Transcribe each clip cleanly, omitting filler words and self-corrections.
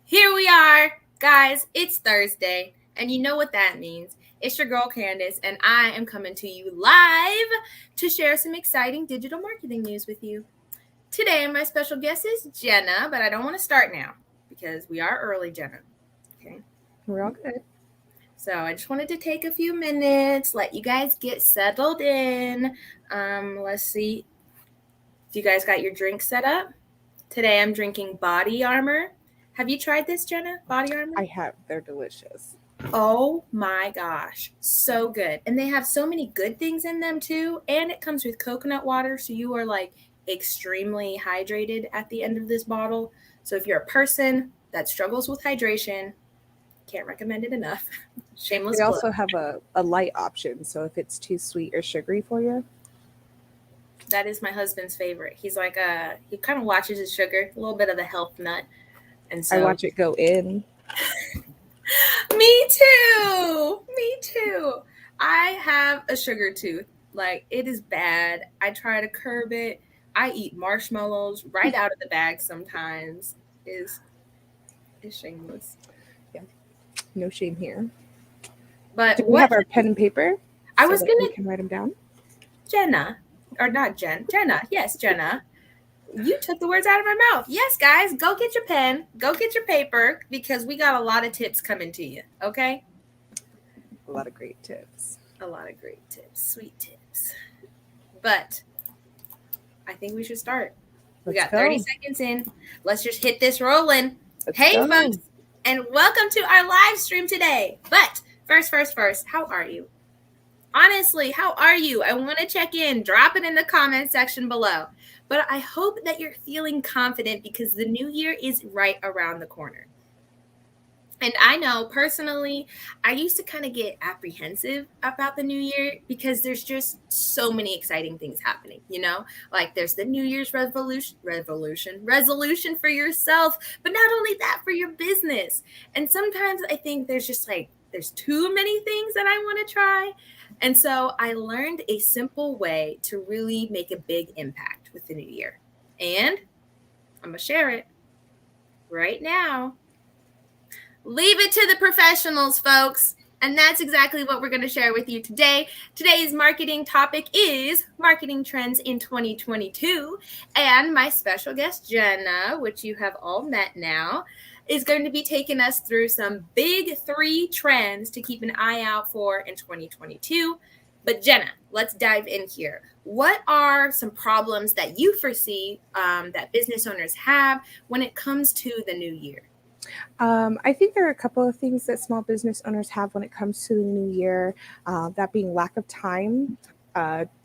Here we are, guys. It's Thursday, and you know what that means. It's your girl Candace, and I am coming to you live to share some exciting digital marketing news with you. Today, my special guest is Jenna, but I don't want to start now because we are early, Jenna. Okay. We're all good. So I just wanted to take a few minutes, let you guys get settled in. Let's see if you guys got your drink set up. Today, I'm drinking Body Armor. Have you tried this, Jenna? Body Armor? I have. They're delicious. Oh my gosh, so good. And they have so many good things in them too. And it comes with coconut water, so you are like extremely hydrated at the end of this bottle. So if you're a person that struggles with hydration, can't recommend it enough. Shameless They plug. also have a light option, so if it's too sweet or sugary for you. That is my husband's favorite. He's like he kind of watches his sugar, a little bit of the health nut. And I so watch it go in. me too. Me too. I have a sugar tooth. Like it is bad. I try to curb it. I eat marshmallows right out of the bag sometimes. Is shameless. Yeah, no shame here. But Do we what have our pen and paper I so was that we gonna can write them down? Jenna, or not Jenna. Yes, Jenna. You took the words out of my mouth. Yes, guys, go get your pen, go get your paper, because we got a lot of tips coming to you. Okay. A lot of great tips. A lot of great tips, sweet tips. But I think we should start. We Let's got 30 go. seconds in. Let's just hit this rolling. Let's Hey, go. folks, and welcome to our live stream today. But first, how are you? Honestly, how are you? I want to check in. Drop it in the comment section below. But I hope that you're feeling confident because the new year is right around the corner. And I know personally, I used to kind of get apprehensive about the new year because there's just so many exciting things happening, you know? Like there's the New Year's resolution for yourself, but not only that, for your business. And sometimes I think there's just like, there's too many things that I want to try. And so I learned a simple way to really make a big impact with the new year. And I'm going to share it right now. Leave it to the professionals, folks. And that's exactly what we're going to share with you today. Today's marketing topic is marketing trends in 2022. And my special guest, Jenna, which you have all met now, is going to be taking us through some big 3 trends to keep an eye out for in 2022. But Jenna, let's dive in here. What are some problems that you foresee that business owners have when it comes to the new year? I think there are a couple of things that small business owners have when it comes to the new year. That being lack of time,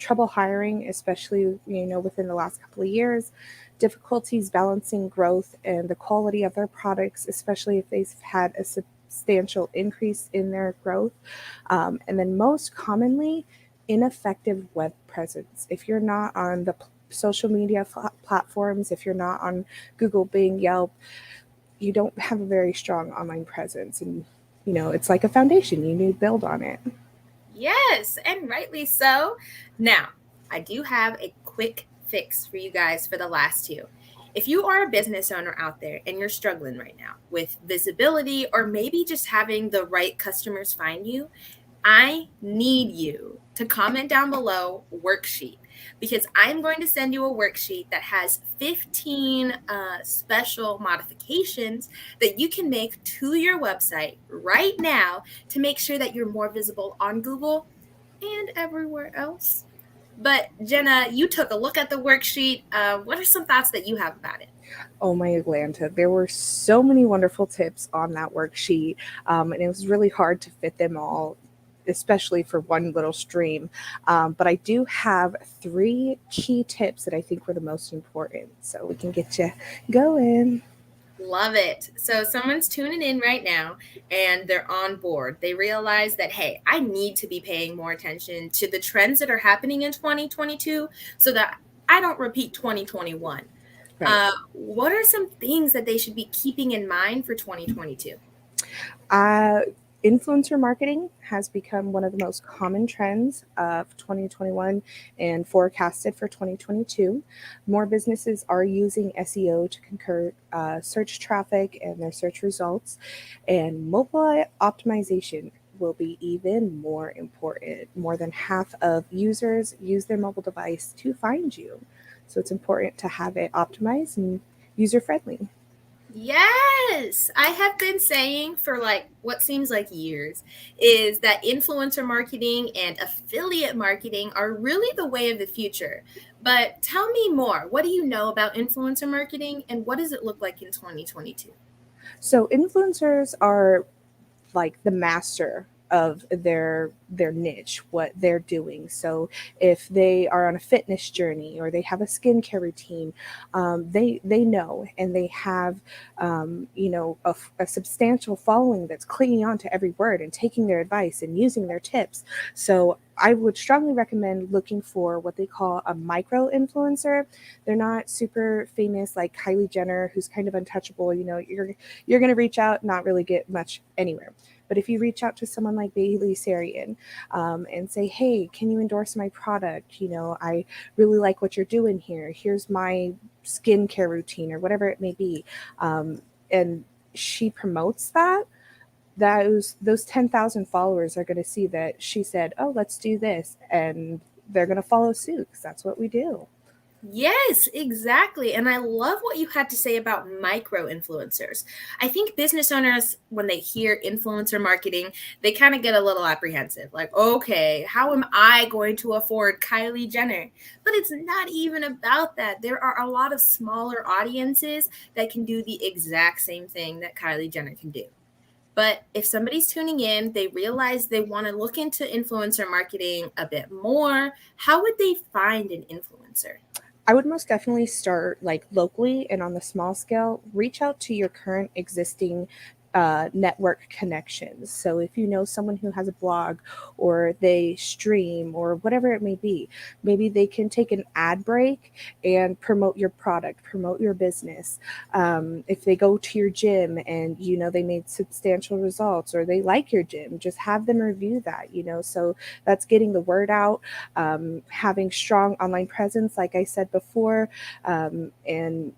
trouble hiring, especially within the last couple of years, difficulties balancing growth and the quality of their products, especially if they've had a substantial increase in their growth, and then most commonly, ineffective web presence. If you're not on the social media platforms, if you're not on Google, Bing, Yelp, you don't have a very strong online presence, and it's like a foundation. You need to build on it. Yes, and rightly so. Now, I do have a quick fix for you guys for the last 2. If you are a business owner out there and you're struggling right now with visibility or maybe just having the right customers find you, I need you to comment down below worksheet, because I'm going to send you a worksheet that has 15 special modifications that you can make to your website right now to make sure that you're more visible on Google and everywhere else. But Jenna, you took a look at the worksheet. What are some thoughts that you have about it? Oh my Atlanta, there were so many wonderful tips on that worksheet, and it was really hard to fit them all, especially for one little stream. But I do have 3 key tips that I think were the most important, so we can get you going. Love it. So someone's tuning in right now and they're on board. They realize that, hey, I need to be paying more attention to the trends that are happening in 2022 so that I don't repeat 2021. Right. What are some things that they should be keeping in mind for 2022? Influencer marketing has become one of the most common trends of 2021 and forecasted for 2022. More businesses are using SEO to concur search traffic and their search results, and mobile optimization will be even more important. More than half of users use their mobile device to find you. So it's important to have it optimized and user friendly. Yes, I have been saying for like what seems like years is that influencer marketing and affiliate marketing are really the way of the future. But tell me more. What do you know about influencer marketing and what does it look like in 2022? So influencers are like the master of their niche, what they're doing. So if they are on a fitness journey or they have a skincare routine, they know, and they have a substantial following that's clinging on to every word and taking their advice and using their tips. So I would strongly recommend looking for what they call a micro influencer. They're not super famous like Kylie Jenner, who's kind of untouchable. You're going to reach out, not really get much anywhere. But if you reach out to someone like Bailey Sarian and say, hey, can you endorse my product? I really like what you're doing here. Here's my skincare routine or whatever it may be. And she promotes that. Those 10,000 followers are going to see that she said, oh, let's do this. And they're going to follow suit because that's what we do. Yes, exactly. And I love what you had to say about micro influencers. I think business owners, when they hear influencer marketing, they kind of get a little apprehensive. Like, okay, how am I going to afford Kylie Jenner? But it's not even about that. There are a lot of smaller audiences that can do the exact same thing that Kylie Jenner can do. But if somebody's tuning in, they realize they want to look into influencer marketing a bit more, how would they find an influencer? I would most definitely start like locally and on the small scale, reach out to your current existing network connections. So if you know someone who has a blog or they stream or whatever it may be, maybe they can take an ad break and promote your product, promote your business. If they go to your gym and they made substantial results or they like your gym, just have them review that. So that's getting the word out, having strong online presence, like I said before, and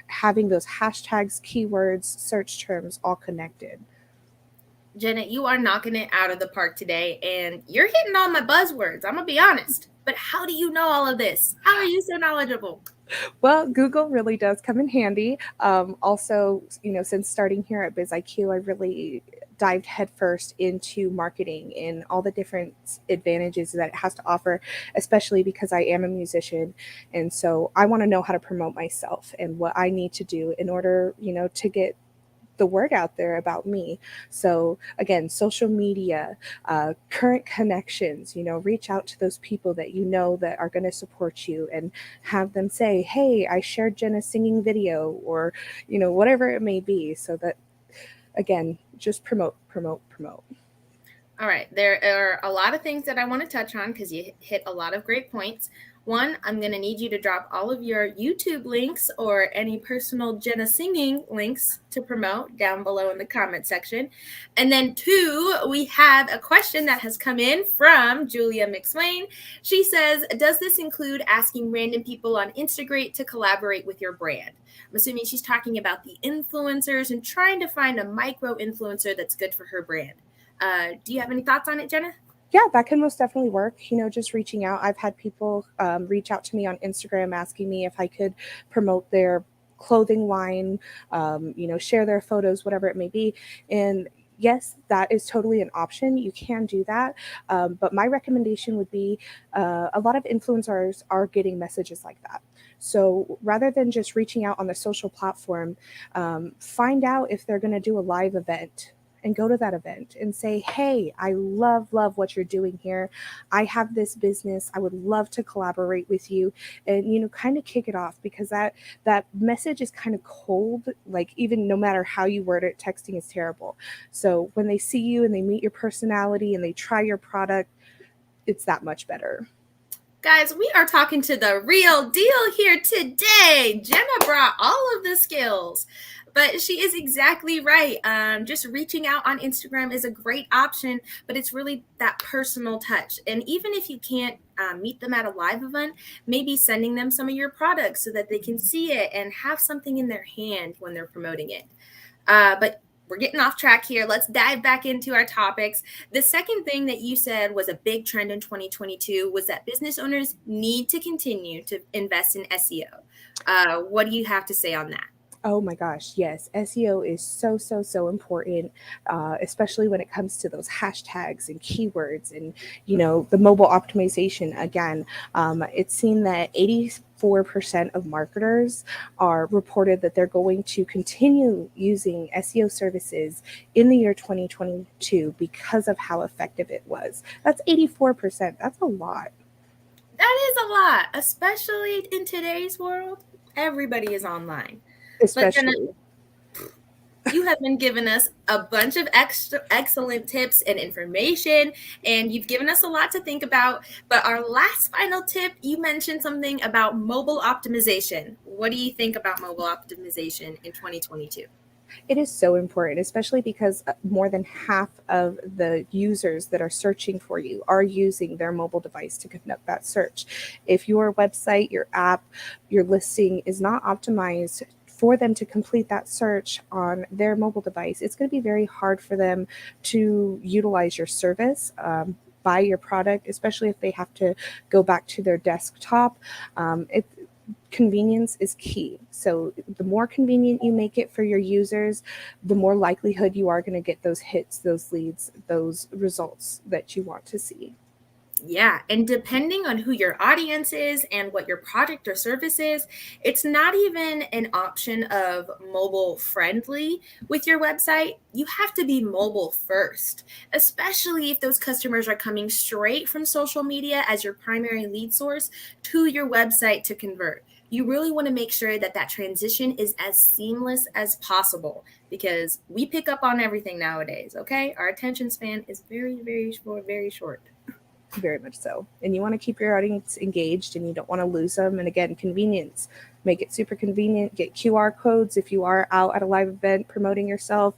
having those hashtags, keywords, search terms all connected. Jenna, you are knocking it out of the park today, and you're hitting all my buzzwords. I'm gonna be honest. But how do you know all of this? How are you so knowledgeable? Well, Google really does come in handy. Also, since starting here at BizIQ, I really dived headfirst into marketing and all the different advantages that it has to offer, especially because I am a musician. And so I want to know how to promote myself and what I need to do in order, to get the word out there about me. So again, social media, current connections, reach out to those people that that are going to support you and have them say, hey, I shared Jenna's singing video, or whatever it may be, so that again, just promote, promote, promote. All right, there are a lot of things that I want to touch on because you hit a lot of great points. One, I'm going to need you to drop all of your YouTube links or any personal Jenna singing links to promote down below in the comment section. And then two, we have a question that has come in from Julia McSwain. She says, does this include asking random people on Instagram to collaborate with your brand? I'm assuming she's talking about the influencers and trying to find a micro influencer that's good for her brand. Do you have any thoughts on it, Jenna? Yeah, that can most definitely work. Just reaching out. I've had people reach out to me on Instagram asking me if I could promote their clothing line, share their photos, whatever it may be. And yes, that is totally an option. You can do that. But my recommendation would be a lot of influencers are getting messages like that. So rather than just reaching out on the social platform, find out if they're going to do a live event and go to that event and say, hey, I love what you're doing here. I have this business. I would love to collaborate with you, and kind of kick it off, because that message is kind of cold. Like, even no matter how you word it, texting is terrible. So when they see you and they meet your personality and they try your product, it's that much better. Guys, we are talking to the real deal here today. Jenna brought all of the skills, but she is exactly right. Just reaching out on Instagram is a great option, but it's really that personal touch. And even if you can't meet them at a live event, maybe sending them some of your products so that they can see it and have something in their hand when they're promoting it. But we're getting off track here. Let's dive back into our topics. The second thing that you said was a big trend in 2022 was that business owners need to continue to invest in SEO. What do you have to say on that? Oh my gosh, yes. SEO is so, so, so important, especially when it comes to those hashtags and keywords and, the mobile optimization. Again, it's seen that 84% of marketers are reported that they're going to continue using SEO services in the year 2022 because of how effective it was. That's 84%. That's a lot. That is a lot, especially in today's world. Everybody is online. But Jenna, Especially. you have been giving us a bunch of extra excellent tips and information, and you've given us a lot to think about. But our last final tip, you mentioned something about mobile optimization. What do you think about mobile optimization in 2022? It is so important, especially because more than half of the users that are searching for you are using their mobile device to conduct that search. If your website, your app, your listing is not optimized for them to complete that search on their mobile device, it's going to be very hard for them to utilize your service. Buy your product, especially if they have to go back to their desktop. Convenience is key. So the more convenient you make it for your users, the more likelihood you are going to get those hits, those leads, those results that you want to see. Yeah, and depending on who your audience is and what your product or service is, it's not even an option of mobile friendly with your website. You have to be mobile first, especially if those customers are coming straight from social media as your primary lead source to your website to convert. You really want to make sure that that transition is as seamless as possible because we pick up on everything nowadays, okay? Our attention span is very, very short, very short. Very much so. And you want to keep your audience engaged and you don't want to lose them. And again, convenience. Make it super convenient. Get QR codes if you are out at a live event promoting yourself.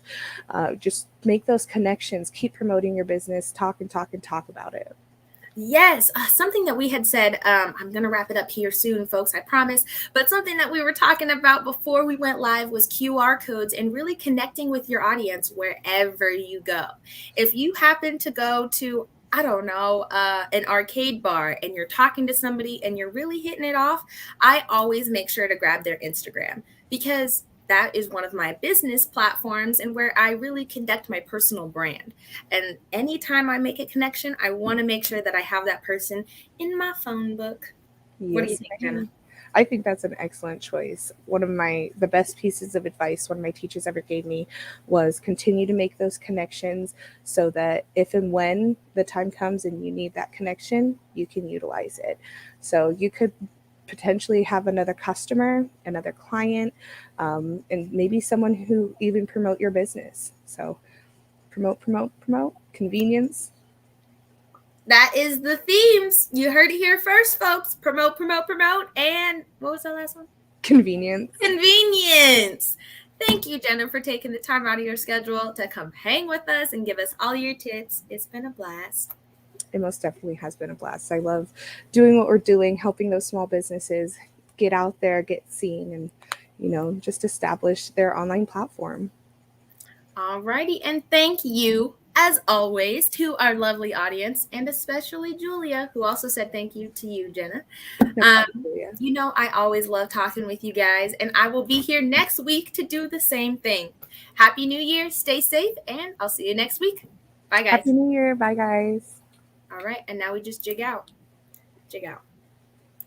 Just make those connections. Keep promoting your business. Talk and talk and talk about it. Yes, something that we had said, I'm going to wrap it up here soon, folks, I promise. But something that we were talking about before we went live was QR codes and really connecting with your audience wherever you go. If you happen to go to, I don't know, an arcade bar and you're talking to somebody and you're really hitting it off, I always make sure to grab their Instagram because that is one of my business platforms and where I really conduct my personal brand. And anytime I make a connection, I want to make sure that I have that person in my phone book. What do you Yes, think, Jenna? ma'am. I think that's an excellent choice. One of the best pieces of advice one of my teachers ever gave me was continue to make those connections so that if and when the time comes and you need that connection, you can utilize it. So you could potentially have another customer, another client, and maybe someone who even promote your business. So promote, promote, promote, convenience, That is the themes. You heard it here first, folks. Promote, promote, promote. And what was the last one? convenience. Convenience. Thank you, Jenna, for taking the time out of your schedule to come hang with us and give us all your tips. It's been a blast. It most definitely has been a blast. I love doing what we're doing, helping those small businesses get out there, get seen, and just establish their online platform. Alrighty, and thank you, as always, to our lovely audience, and especially Julia, who also said thank you to you, Jenna. No Um, problem, Julia. I always love talking with you guys, and I will be here next week to do the same thing. Happy New Year, stay safe, and I'll see you next week. Bye, Happy guys. New Year. Bye, guys. All right, and now we just jig out. Jig out.